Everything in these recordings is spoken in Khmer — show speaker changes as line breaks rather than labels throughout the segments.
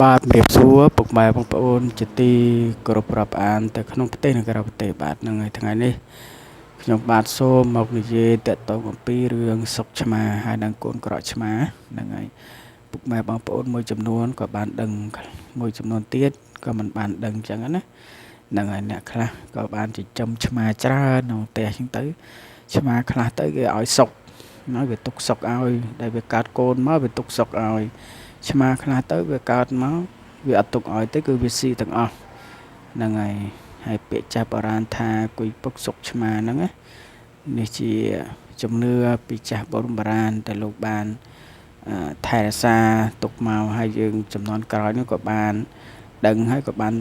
បាទជំរាបសួរពុកម៉ែបងប្អូនជាទីគោរពរាប់អានទៅក្នុងប្រទេសនិងក្រៅប្រទេសបាទហ្នឹងហើយថ្ងៃនេះខ្ញុំបាទសូមមកនិយាយតទៅអំពីរឿងសុកឆ្មាហើយនិងកូនក្រក់ឆ្មាហ្នឹងហើយពុកម៉ែបងប្អូនមួយចំនួនក៏បានដឹងមួយចំនួនទៀតក៏មិនបានដឹងអញ្ចឹងណាហ្នឹងហើយអ្នកខ្លះក៏បានចិញ្ចឹមឆ្មាច្រើនក្នុងផ្ទះអញ្ចឹងទៅឆ្មាខ្លះទៅគេឲ្យសុកហើយវាទុកសុកឲ្យដែលវាកាត់កូនមកវាទុកសុកឲ្យឆ្មាខ្លះទៅវាកើតមកវាអត់ទុកឲ្យទេគឺវាស៊ីទាំងអស់ហ្នឹងហើយពាក្យចាស់បុរាណថាគុយពុកសុកឆ្មាហ្នឹងណានេះជាជំនឿពីចាស់បុរាណដែលលោកបានថែរក្សាទុកមកហើយយើងចំនួនក្រោយនោះក៏បានដឹងហើយក៏បាន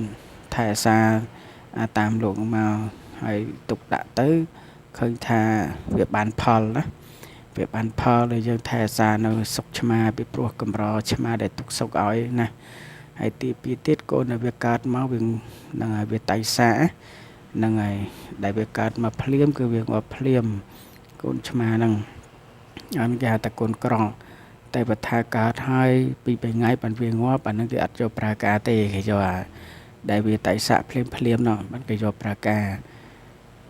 ថែរក្សាតាមលោកមកហើយទុកដាក់ទៅឃើញថាវាបានផលណាវាបានផលដែលយើងថែរក្សានៅសុកឆ្មាពីព្រោះកម្រឆ្មាដែលទុកសុកឲ្យណាហើយទី2ទៀតកូនដែលវាកើតមកវានឹងឲ្យវាតៃសាហ្នឹងហើយដែលវាកើតមកភ្លាមគឺវាងាប់ភ្លាមកូនឆ្មាហ្នឹងអត់គេហៅថាកូនក្រង់តែបើថាកើតហើយពី3ថ្ងៃបានវាងាប់អាហ្នឹងគេអត់យកប្រើការទេគេយកដែលវាតៃសាភ្លាមនោះបានគេយកប្រើការ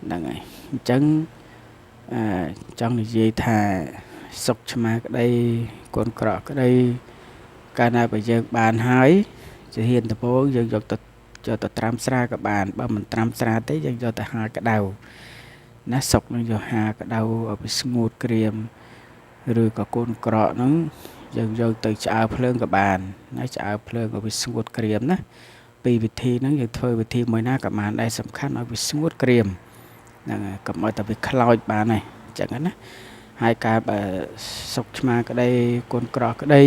ហ្នឹងហើយអញ្ចឹងចង់និយាយថាសុកឆ្មាក្តីកូនក្រក់ក្តីកាលណាបើយើងបានហើយជាហ៊ានដំបូងយើងយកទៅត្រាំស្រាក៏បានបើមិនត្រាំស្រាទេយើងយកទៅហាលក្តៅណាសុកនឹងយកហាលក្តៅឲ្យវាស្ងួតក្រៀមឬក៏កូនក្រក់ហ្នឹងយើងយកទៅឆ្អើរភ្លើងក៏បានណាឆ្អើរភ្លើងឲ្យវាស្ងួតក្រៀមណាពីវិធីហ្នឹងយើងធ្វើវិធីមួយណាក៏បានដែរសំខាន់ឲ្យវាស្ងួតក្រៀមហ្នឹងហើយកុំឲ្យតែវាខ្លោចបានហើយអញ្ចឹងណាហើយការបើសុកឆ្មាក្តីកូនក្រក់ក្តី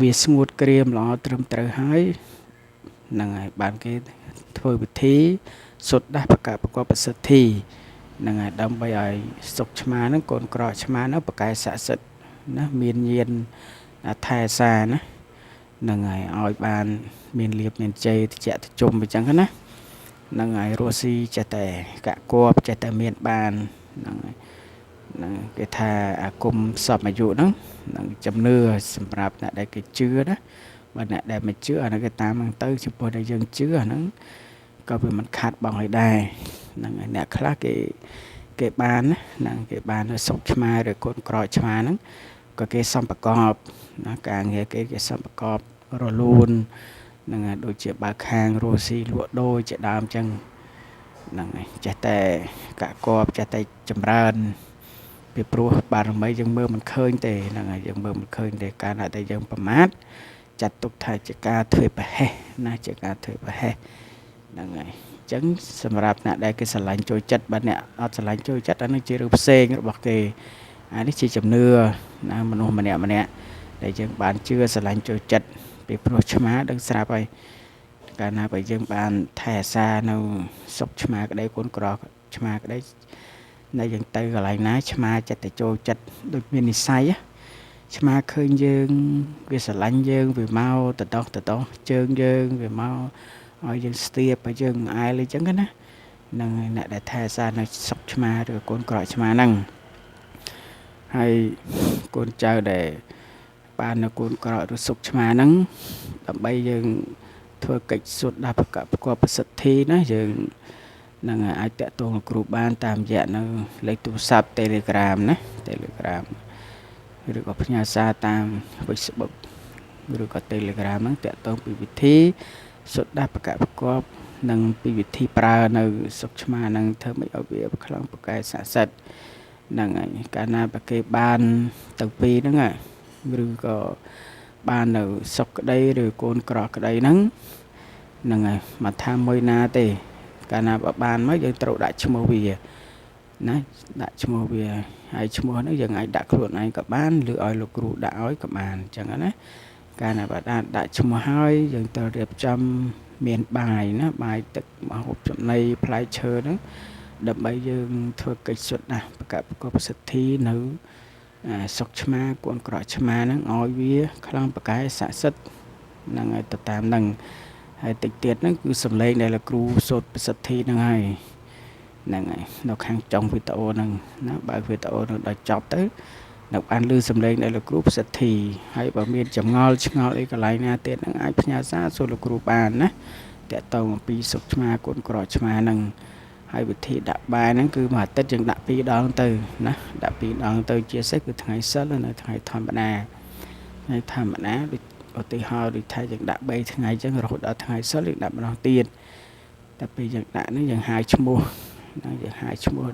វាស្ងួតក្រៀមល្អត្រឹមត្រូវហើយហ្នឹងហើយបានគេធ្វើវិធីសុទ្ធដាស់ប្រកបប្រសិទ្ធិហ្នឹងហើយដើម្បីឲ្យសុកឆ្មាហ្នឹងកូនក្រក់ឆ្មាហ្នឹងប្រកែស័ក្តិសិទ្ធិណាមានញាណថែសារណាហ្នឹងហើយឲ្យបានមានលៀបមានជ័យតិចតិជុំអញ្ចឹងណាហ្នឹងហើយរស់ស៊ីចេះតែកាក់គប់ចេះតែមានបានហ្នឹងហើយហ្នឹងគេថាអាគមសពអាយុហ្នឹងនឹងជំនឿសម្រាប់អ្នកដែលគេជឿណាបើអ្នកដែលមិនជឿអាហ្នឹងគេតាមហ្នឹងទៅចំពោះដែលយើងជឿអាហ្នឹងក៏វាមិនខាត់បងឲ្យដែរហ្នឹងហើយអ្នកខ្លះគេបានហ្នឹងគេបានសុកឆ្មាឬកូនក្រក់ឆ្មាហ្នឹងក៏គេសំប្រកបណាការងារគេសំប្រកបរលូនហ្នឹងហើយដូចជាបើខាងរស់ស៊ីលក់ដូរជាដើមអញ្ចឹងហ្នឹងហើយចេះតែកាក់កបចេះតែចម្រើនពីព្រោះបារមីយើងមើលមិនឃើញទេហ្នឹងហើយយើងមើលមិនឃើញទេកាលណាតែយើងប្រមាថចាត់ទុកថាជាការធ្វើប្រហែសណាជាការធ្វើប្រហែសហ្នឹងហើយអញ្ចឹងសម្រាប់អ្នកដែលគេស្រឡាញ់ចូលចិត្តបើអ្នកអត់ស្រឡាញ់ចូលចិត្តអានេះជារឿងផ្សេងរបស់គេអានេះជាជំនឿណាមនុស្សម្នាក់ដែលយើងបានជឿស្រឡាញ់ចូលចិត្តពីព្រោះឆ្មាដឹងស្រាប់ហើយកាលណាបើយើងបានថែរក្សានៅសុកឆ្មាក្តីកូនក្រក់ឆ្មាក្តីដែលយើងទៅកន្លែងណាឆ្មាចិត្តតែចូលចិត្តដូចមាននិស្ស័យឆ្មាឃើញយើងវាស្រឡាញ់យើងវាមកទៅដោះជើងយើងវាមកឲ្យយើងស្ទាបឲ្យយើងអែលអញ្ចឹងណានឹងអ្នកដែលថែរក្សានៅសុកឆ្មាឬកូនក្រក់ឆ្មាហ្នឹងហើយកូនចៅដែលបាននៅកូនក្រក់ឬសុកឆ្មាហ្នឹងដើម្បីយើងធ្វើកិច្ចសុទ្ធដាស់ប្រកបប្រសិទ្ធិណាយើងនឹងអាចតាក់ទងលោកគ្រូបានតាមរយៈនៅលេខទូរស័ព្ទ Telegram ណា Telegram ឬក៏ផ្ញើសារតាម Facebook ឬក៏ Telegram ហ្នឹងតាក់ទងពីវិធីសុទ្ធដាស់ប្រកបនិងពីវិធីប្រើនៅសុកឆ្មាហ្នឹងធ្វើម៉េចឲ្យវាខ្លាំងប្រកែស័ក្តិសិទ្ធិហ្នឹងហើយកាលណាបើគេបានទៅពីរហ្នឹងឬក៏បាននៅសុកក្តីឬកូនក្រក់ក្តីហ្នឹងហើយមកថាមួយណាទេកាលណាបើបានមកយើងត្រូវដាក់ឈ្មោះវាណាដាក់ឈ្មោះវាហើយឈ្មោះហ្នឹងយើងអាចដាក់ខ្លួនឯងក៏បានឬឲ្យលោកគ្រូដាក់ឲ្យក៏បានអញ្ចឹងណាកាលណាបើដាក់ឈ្មោះហើយយើងត្រូវរៀបចំមានបាយណាបាយទឹកម្ហូបចំណីផ្លែឈើហ្នឹងដើម្បីយើងធ្វើកិច្ចសុទ្ធណាប្រកបប្រសិទ្ធិនៅសុកឆ្មាកូនក្រក់ឆ្មាហ្នឹងឲ្យវាខ្លាំងប្រកែស័ក្តិសិទ្ធិហ្នឹងហើយទៅតាមហ្នឹងហើយតិចទៀតហ្នឹងគឺសំឡេងដែលលោកគ្រូសូត្រប្រសិទ្ធិហ្នឹងហើយហ្នឹងហើយនៅខាងចុងវីដេអូហ្នឹងណាបើកវីដេអូនឹងដល់ចប់ទៅ នៅបានលឺសំឡេងនៅលោកគ្រូប្រសិទ្ធិហើយបើមានចម្ងល់ឆ្ងល់អីកន្លែងណាទៀតហ្នឹងអាចផ្ញើសារសួរលោកគ្រូបានណាតើតើអំពីសុខឆ្មាគុណក្រឆ្មាហ្នឹងហើយវិធីដាក់បាយហ្នឹងគឺមួយអាទិត្យយើងដាក់2ដងទៅណាដាក់2ដងទៅជាពិសេសគឺថ្ងៃសិលនៅថ្ងៃធម្មតាដូចឧទាហរណ៍ដូចថាយើងដាក់3ថ្ងៃអញ្ចឹងរហូតដល់ថ្ងៃសិលយើងដាក់ម្ដងទៀតតែពេលយើងដាក់ហ្នឹងយើងហៅឈ្មោះណាយើងហៅឈ្មោះ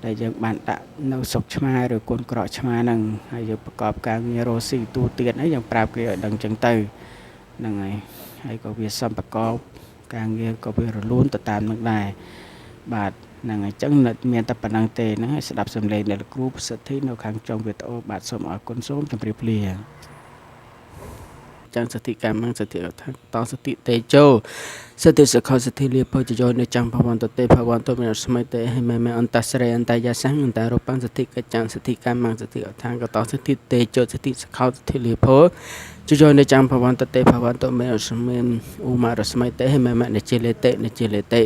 ដែលយើងបានដាក់នៅសុខឆ្មាឬគុណក្រឆ្មាហ្នឹងហើយយើងប្រកបការងាររស់ស៊ីទូទៀតហើយយើងប្រាប់គេឲ្យដឹងអញ្ចឹងទៅហ្នឹងហើយក៏វាសំប្រកបការងារក៏វារលូនទៅតាមនឹងដែរបាទហ្នឹងហើយអញ្ចឹងមានតែប៉ុណ្្នឹងទេហ្នឹងហើយស្ដាប់សំឡេងអ្នកគ្រូប្រសិទ្ធិនៅខាងចុងវីដេអូបាទសូមអរគុណសូមជម្រាបលាចាំសតិកម្មសតិអថាតសតិតេជោសតិសខសតិលិពោជយោនិចាំភវន្តតេភវន្តមេស្មិតេហិមេមេអន្តស្រេអន្តយាសង្ឃអន្តរូបੰសតិកច្ចសតិកម្មសតិអថាកតសតិតេជោសតិសខសតិលិពោជយោនិចាំភវន្តតេភវន្តមេស្មិឧមរស្មិតេហិមេមេនិជិលេតេ